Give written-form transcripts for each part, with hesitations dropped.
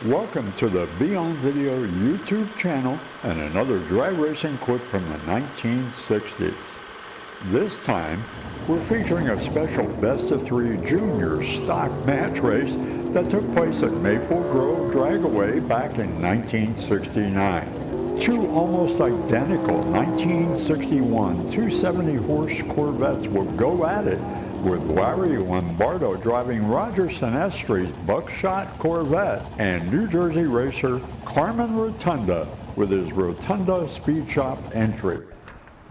Welcome to the Beyond Video YouTube channel and another drag racing clip from the 1960s. This time, we're featuring a special Best of 3 Junior stock match race that took place at Maple Grove Dragaway back in 1969. Two almost identical 1961 270-horse Corvettes will go at it, with Larry Lombardo driving Roger Sinistri's Buckshot Corvette and New Jersey racer Carmen Rotunda with his Rotonda Speed Shop entry.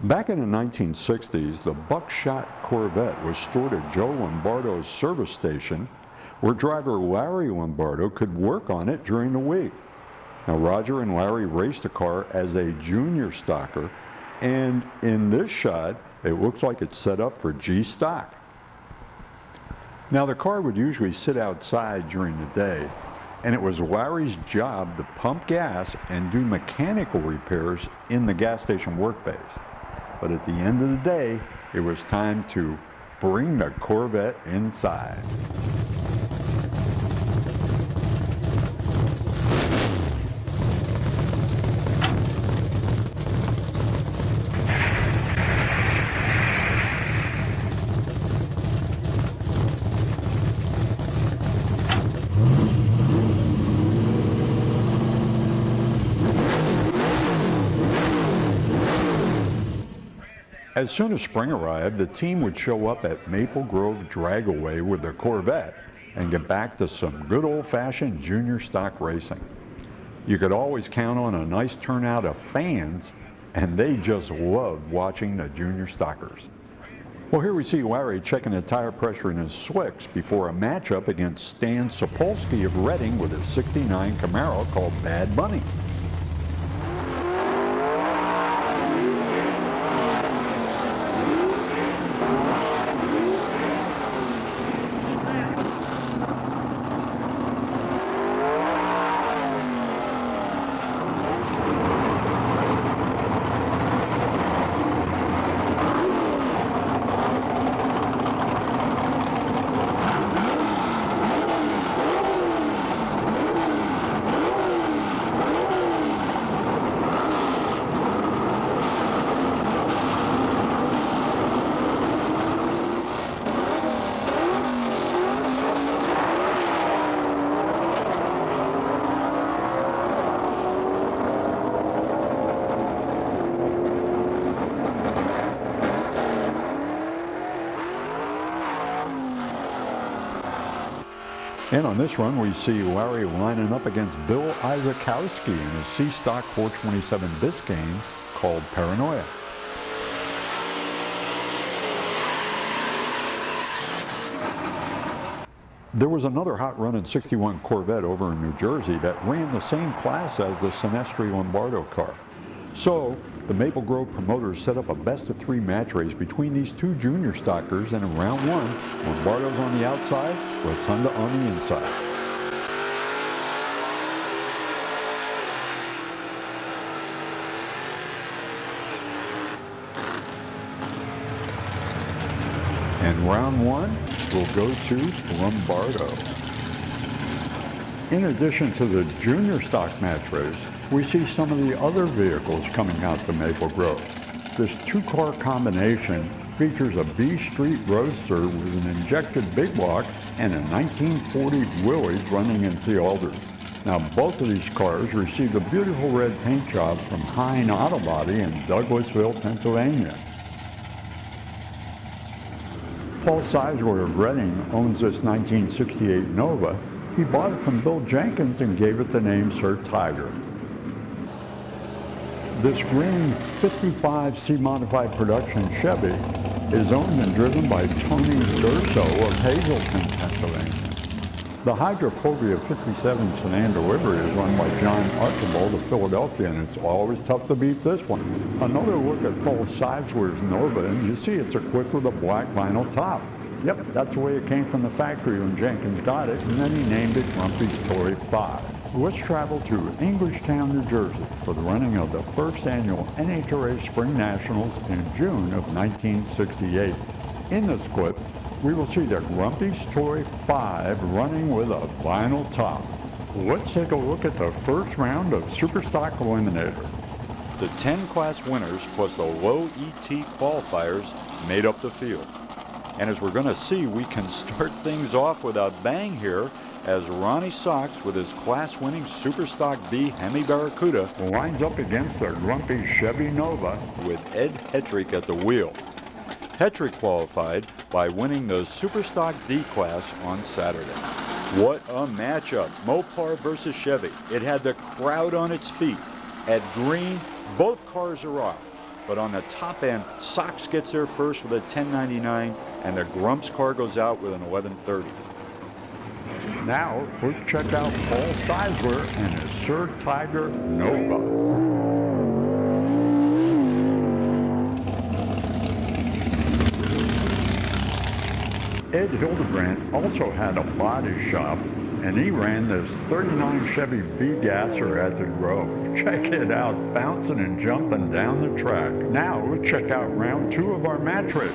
Back in the 1960s, the Buckshot Corvette was stored at Joe Lombardo's service station, where driver Larry Lombardo could work on it during the week. Now, Roger and Larry raced the car as a junior stocker, and in this shot, it looks like it's set up for G stock. Now, the car would usually sit outside during the day, and it was Larry's job to pump gas and do mechanical repairs in the gas station workbays. But at the end of the day, it was time to bring the Corvette inside. As soon as spring arrived, the team would show up at Maple Grove Dragaway with the Corvette and get back to some good old-fashioned junior stock racing. You could always count on a nice turnout of fans, and they just loved watching the junior stockers. Well, here we see Larry checking the tire pressure in his slicks before a matchup against Stan Spolski of Reading with his '69 Camaro called Bad Bunny. And on this run, we see Larry lining up against Bill Izykowski in his C-Stock 427 Biscayne called Paranoia. There was another hot run in '61 Corvette over in New Jersey that ran the same class as the Sinestri Lombardo car. So the Maple Grove promoters set up a best-of-3 match race between these two junior stockers, and in round one, Lombardo's on the outside, Rotunda on the inside. And round one will go to Lombardo. In addition to the junior stock match race, we see some of the other vehicles coming out to Maple Grove. This two-car combination features a B Street Roadster with an injected big block and a 1940 Willys running into the alders. Now, both of these cars received a beautiful red paint job from Hine Auto Body in Douglasville, Pennsylvania. Paul Seisler of Reading owns this 1968 Nova. He bought it from Bill Jenkins and gave it the name Sir Tiger. This green 55 C-modified production Chevy is owned and driven by Tony Durso of Hazleton, Pennsylvania. The Hydrophobia 57 sedan delivery is run by John Archambault of Philadelphia, and it's always tough to beat this one. Another look at Paul Seisler's Nova, and you see it's equipped with a black vinyl top. Yep, that's the way it came from the factory when Jenkins got it, and then he named it Grumpy's Toy 5. Let's travel to Englishtown, New Jersey for the running of the first annual NHRA Springnationals in June of 1968. In this clip, we will see the Grumpy's Toy 5 running with a vinyl top. let's take a look at the first round of Superstock Eliminator. The 10 class winners plus the low ET qualifiers made up the field. And as we're going to see, we can start things off with a bang here as Ronnie Sox with his class-winning Superstock B Hemi Barracuda lines up against the grumpy Chevy Nova with Ed Hedrich at the wheel. Hedrich qualified by winning the Superstock D class on Saturday. What a matchup. Mopar versus Chevy. It had the crowd on its feet. At green, both cars are off. But on the top end, Sox gets there first with a 1099, and the Grumps car goes out with an 1130. Now, let's check out Paul Seisler and his Sir Tiger Nova. Ed Hildebrandt also had a body shop, and he ran this 39 Chevy Gasser at the Grove. Check it out, bouncing and jumping down the track. Now, let's check out round 2 of our match race.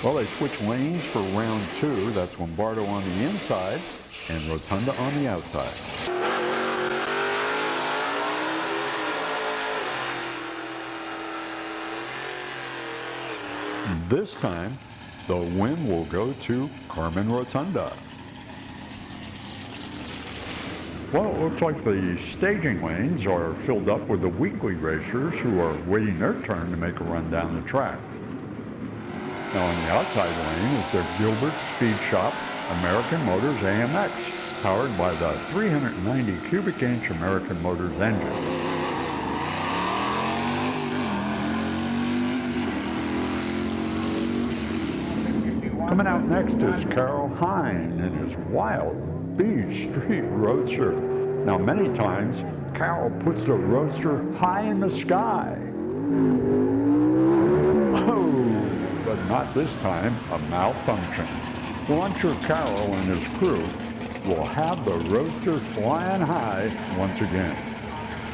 Well, they switched lanes for round 2. That's Lombardo on the inside and Rotunda on the outside. This time, the win will go to Carmen Rotunda. Well, it looks like the staging lanes are filled up with the weekly racers who are waiting their turn to make a run down the track. Now on the outside lane is the Gilbert Speed Shop American Motors AMX, powered by the 390 cubic inch American Motors engine. Coming out next is Carroll Hine in his wild B Street Roadster. Now many times, Carroll puts the Roadster high in the sky. Oh, but not this time, a malfunction. Well, I'm sure Carroll and his crew will have the Roadster flying high once again.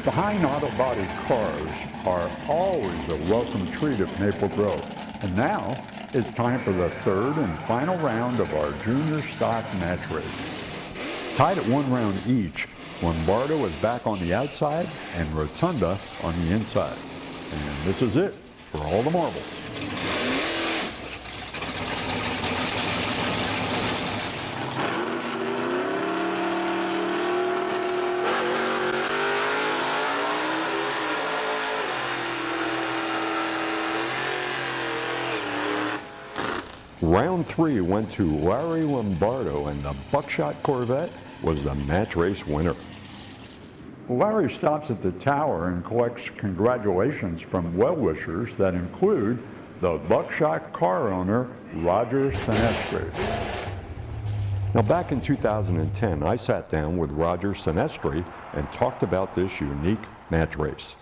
The Hine Auto Body cars are always a welcome treat at Maple Grove. And now, it's time for the third and final round of our junior stock match race. Tied at 1 round each, Lombardo is back on the outside and Rotunda on the inside. And this is it for all the marbles. Round 3 went to Larry Lombardo, and the Buckshot Corvette was the match race winner. Larry stops at the tower and collects congratulations from well-wishers that include the Buckshot car owner, Roger Sinistri. Now back in 2010, I sat down with Roger Sinistri and talked about this unique match race.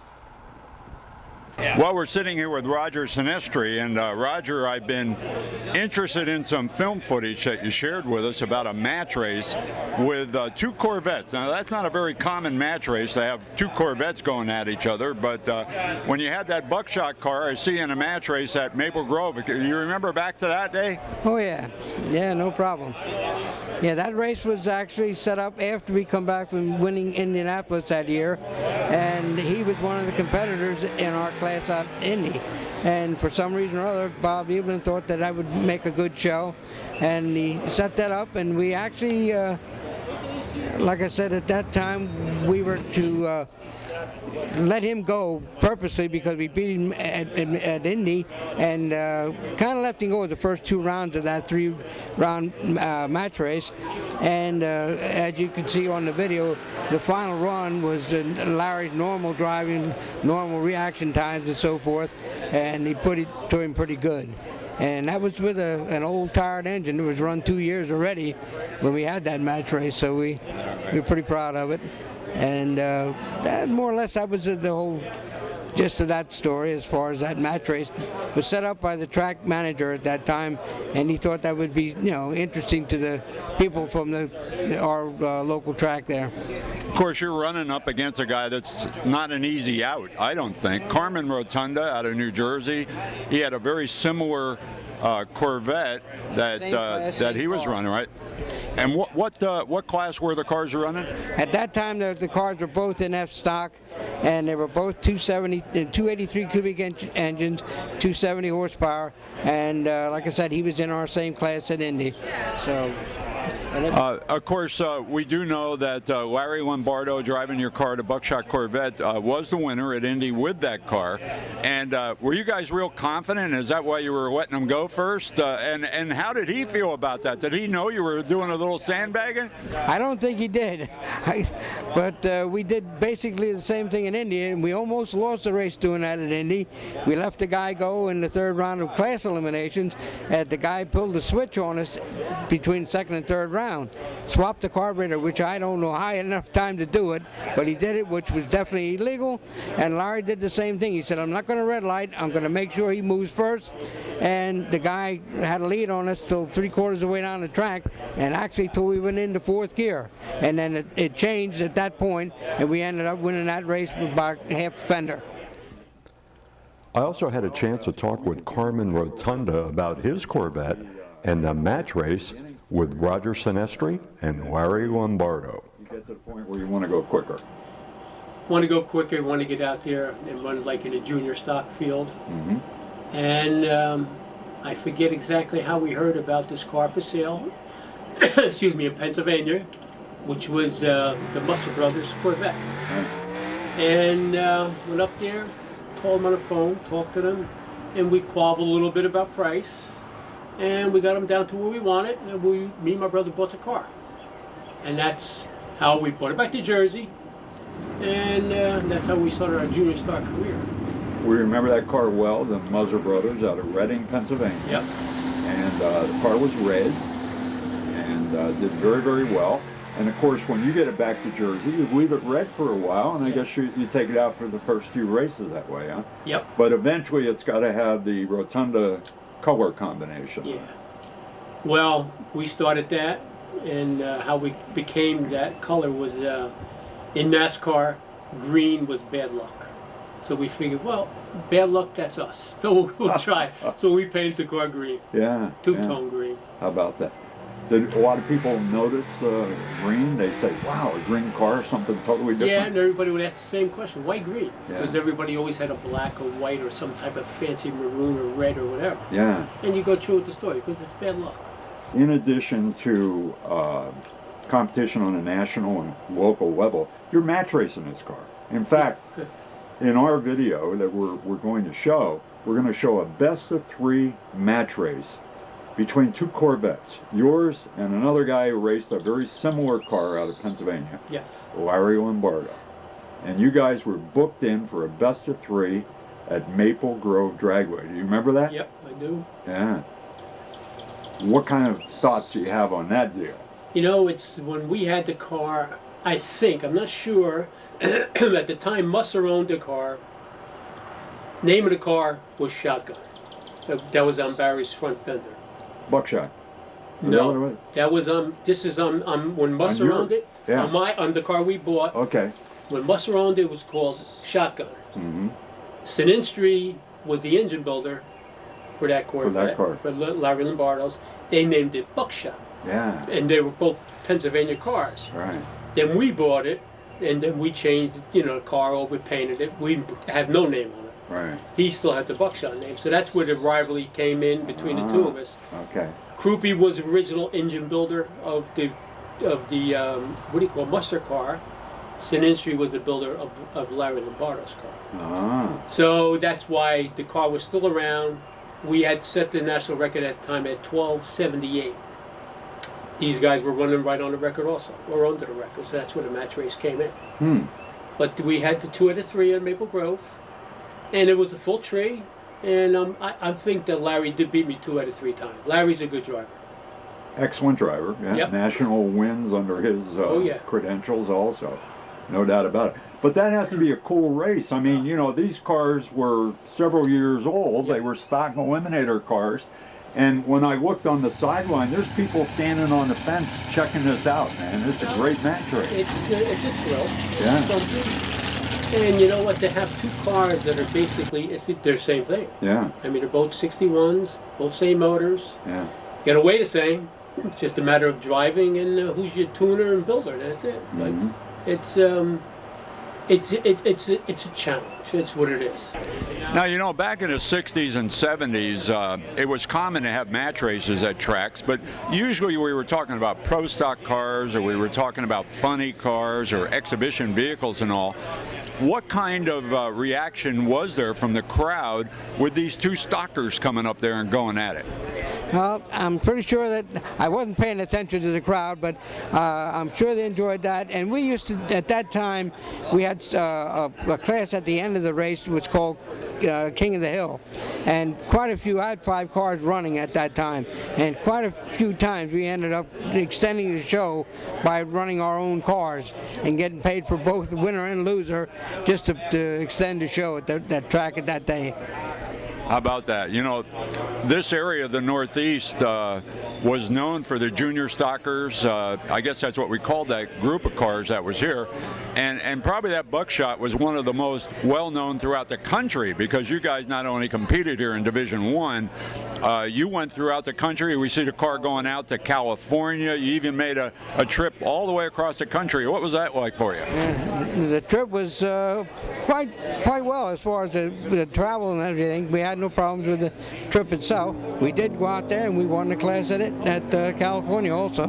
Well, we're sitting here with Roger Sinistri, and Roger, I've been interested in some film footage that you shared with us about a match race with 2 Corvettes. Now, that's not a very common match race to have 2 Corvettes going at each other, but when you had that Buckshot car, I see in a match race at Maple Grove. You remember back to that day? Oh, yeah. Yeah, no problem. Yeah, that race was actually set up after we come back from winning Indianapolis that year, and he was one of the competitors in our class out Indy, and for some reason or other, Bob Evelyn thought that I would make a good show, and he set that up, and we actually, like I said, at that time, we were to let him go purposely because we beat him at Indy, and kind of let him go with the first 2 rounds of that 3-round match race. And as you can see on the video, the final run was Larry's normal driving, normal reaction times and so forth, and he put it to him pretty good. And that was with an old tired engine. It was run 2 years already when we had that match race, so we were pretty proud of it. And that, more or less, that was the whole gist of that story as far as that match race. It was set up by the track manager at that time, and he thought that would be, you know, interesting to the people from our local track there. Of course, you're running up against a guy that's not an easy out, I don't think. Carmen Rotunda out of New Jersey. He had a very similar Corvette that he was running, right? And what class were the cars running? At that time, the cars were both in F stock, and they were both 283 cubic engines, 270 horsepower, and like I said, he was in our same class at Indy. So. Of course, we do know that Larry Lombardo, driving your car, the Buckshot Corvette, was the winner at Indy with that car. And were you guys real confident? Is that why you were letting him go first? And how did he feel about that? Did he know you were doing a little sandbagging? I don't think he did. But we did basically the same thing in Indy, and we almost lost the race doing that at Indy. We let the guy go in the third round of class eliminations, and the guy pulled the switch on us between second and third round. Swapped the carburetor, which I don't know how he had enough time to do it, but he did it, which was definitely illegal. And Larry did the same thing. He said, I'm not going to red light. I'm going to make sure he moves first. And the guy had a lead on us till 3/4 of the way down the track, and actually till we went into fourth gear. And then it changed at that point, and we ended up winning that race with about half a fender. I also had a chance to talk with Carmen Rotunda about his Corvette and the match race with Roger Sinistri and Larry Lombardo. You get to the point where you want to go quicker. Want to go quicker, want to get out there and run like in a junior stock field. And I forget exactly how we heard about this car for sale, excuse me, in Pennsylvania, which was the Musser brothers Corvette. And went up there, called them on the phone, talked to them, and we quabbled a little bit about price. And we got them down to where we wanted, and me and my brother bought the car. And that's how we brought it back to Jersey, and that's how we started our junior stock career. We remember that car well, the Musser brothers out of Reading, Pennsylvania. Yep. And the car was red, and did very, very well. And of course, when you get it back to Jersey, you leave it red for a while, and I guess you take it out for the first few races that way, huh? Yep. But eventually it's got to have the Rotunda color combination. Yeah. Well, we started that, and how we became that color was in NASCAR, green was bad luck. So we figured, well, bad luck, that's us. So we'll try. So we painted the car green. Yeah. Two-tone green. How about that? Did a lot of people notice green? They say, wow, a green car, something totally different. Yeah, and everybody would ask the same question, why green? Yeah. Because everybody always had a black or white or some type of fancy maroon or red or whatever. Yeah. And you go through with the story, because it's bad luck. In addition to competition on a national and local level, you're match racing this car. In fact, in our video that we're going to show, we're going to show a best-of-3 match race between two Corvettes, yours and another guy who raced a very similar car out of Pennsylvania, Yes. Larry Lombardo. And you guys were booked in for a best-of-3 at Maple Grove Dragway. Do you remember that? Yep, I do. Yeah. What kind of thoughts do you have on that deal? You know, it's when we had the car, I think, I'm not sure, at the time Musser owned the car, name of the car was Shotgun. That was on Barry's front fender. Buckshot. No, that was this is when Musser owned it. Yeah. On the car we bought. Okay. When Musser owned it, it was called Shotgun. Mm-hmm. Sinestri was the engine builder for that Corvette, for Larry Lombardo's. They named it Buckshot. Yeah. And they were both Pennsylvania cars. Right. Then we bought it, and then we changed, the car over, painted it. We have no name on it. Right. He still had the Buckshot name, so that's where the rivalry came in between the two of us. Okay. Krupe was the original engine builder of the what do you call Musser car. Sinestri was the builder of Larry Lombardo's car. So that's why the car was still around. We had set the national record at the time at 12:78. These guys were running right on the record also, or under the record, so that's where the match race came in. But we had the 2 out of 3 at Maple Grove, and it was a full tree, and I think that Larry did beat me 2 out of 3 times. Larry's a good driver. Excellent driver. Yeah. Yep. National wins under his yeah. credentials also. No doubt about it. But that has to be a cool race. I mean, these cars were several years old. Yep. They were stock eliminator cars. And when I looked on the sideline, there's people standing on the fence checking this out, man. It's a great match race. It's a thrill. Yeah. Something. And you know what? To have 2 cars that are basically, they're the same thing. Yeah. I mean, they're both 61s, both same motors. Yeah. Gotta weigh the same. It's just a matter of driving and who's your tuner and builder. That's it. But it's a challenge. It's what it is. Now, you know, back in the 60s and 70s, it was common to have match races at tracks, but usually we were talking about pro stock cars, or we were talking about funny cars or exhibition vehicles and all. What kind of reaction was there from the crowd with these two stockers coming up there and going at it? Well, I'm pretty sure that I wasn't paying attention to the crowd, but I'm sure they enjoyed that. And we used to, at that time, we had a class at the end of the race was called King of the Hill, and quite a few, I had 5 cars running at that time, and quite a few times we ended up extending the show by running our own cars and getting paid for both the winner and loser just to extend the show at that track at that day. How about that? You know, this area of the Northeast was known for the junior stockers. I guess that's what we called that group of cars that was here. And probably that Buckshot was one of the most well-known throughout the country, because you guys not only competed here in Division I, you went throughout the country. We see the car going out to California. You even made a trip all the way across the country. What was that like for you? The trip was quite well as far as the travel and everything. We had no problems with the trip itself. We did go out there and we won the class at California also.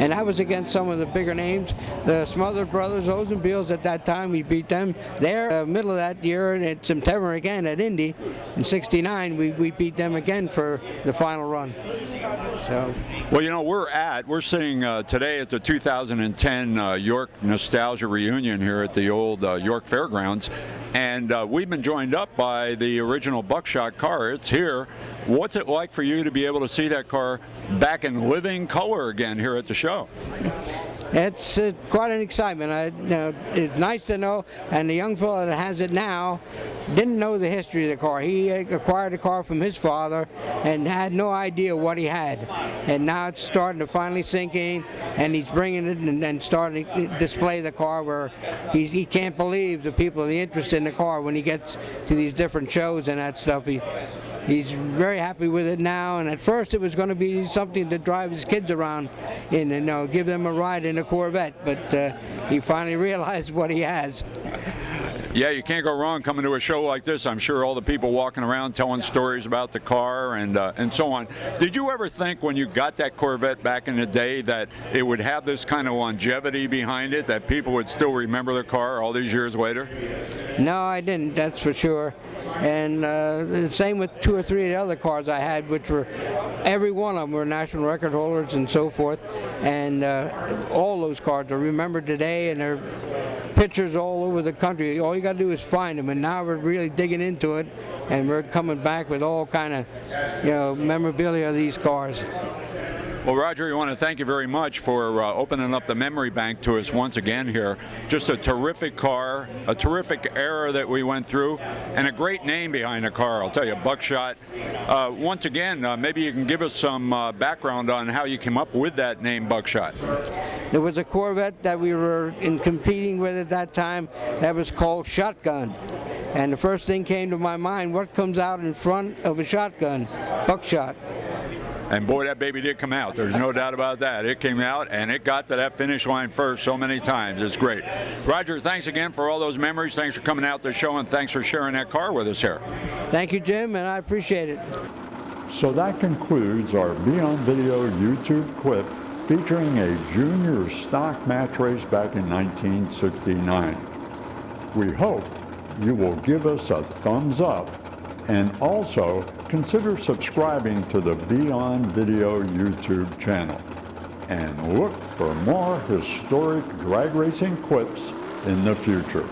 And that was against some of the bigger names. The Smothers Brothers, Ozenbeals at that time, we beat them. There, middle of that year, in September again at Indy, in '69, we beat them again for the final run. So. Well, you know, we're sitting today at the 2010 York Nostalgia Reunion here at the old York Fairgrounds. And we've been joined up by the original Buckshot car. It's here. What's it like for you to be able to see that car back in living color again here at the show? It's quite an excitement. It's nice to know, and the young fellow that has it now didn't know the history of the car. He acquired the car from his father and had no idea what he had. And now it's starting to finally sink in, and he's bringing it and starting to display the car where he can't believe the interest in the car when he gets to these different shows and that stuff. He's very happy with it now, and at first it was going to be something to drive his kids around in and give them a ride in a Corvette, but he finally realized what he has. Yeah, you can't go wrong coming to a show like this. I'm sure all the people walking around telling stories about the car and so on. Did you ever think when you got that Corvette back in the day that it would have this kind of longevity behind it, that people would still remember the car all these years later? No, I didn't, that's for sure. And the same with 2 or 3 of the other cars I had, which were, every one of them were national record holders and so forth. And all those cars are remembered today, and they're pictures all over the country. All you got to do is find them, and now we're really digging into it, and we're coming back with all kind of, memorabilia of these cars. Well, Roger, we want to thank you very much for opening up the memory bank to us once again here. Just a terrific car, a terrific era that we went through, and a great name behind the car. I'll tell you, Buckshot. Once again, maybe you can give us some background on how you came up with that name, Buckshot. There was a Corvette that we were competing with at that time that was called Shotgun. And the first thing came to my mind, what comes out in front of a shotgun? Buckshot. And boy, that baby did come out. There's no doubt about that. It came out, and it got to that finish line first so many times. It's great. Roger, thanks again for all those memories. Thanks for coming out to the show, and thanks for sharing that car with us here. Thank you, Jim, and I appreciate it. So that concludes our Beyond Video YouTube clip featuring a junior stock match race back in 1969. We hope you will give us a thumbs up, and also consider subscribing to the Beyond Video YouTube channel. And look for more historic drag racing clips in the future.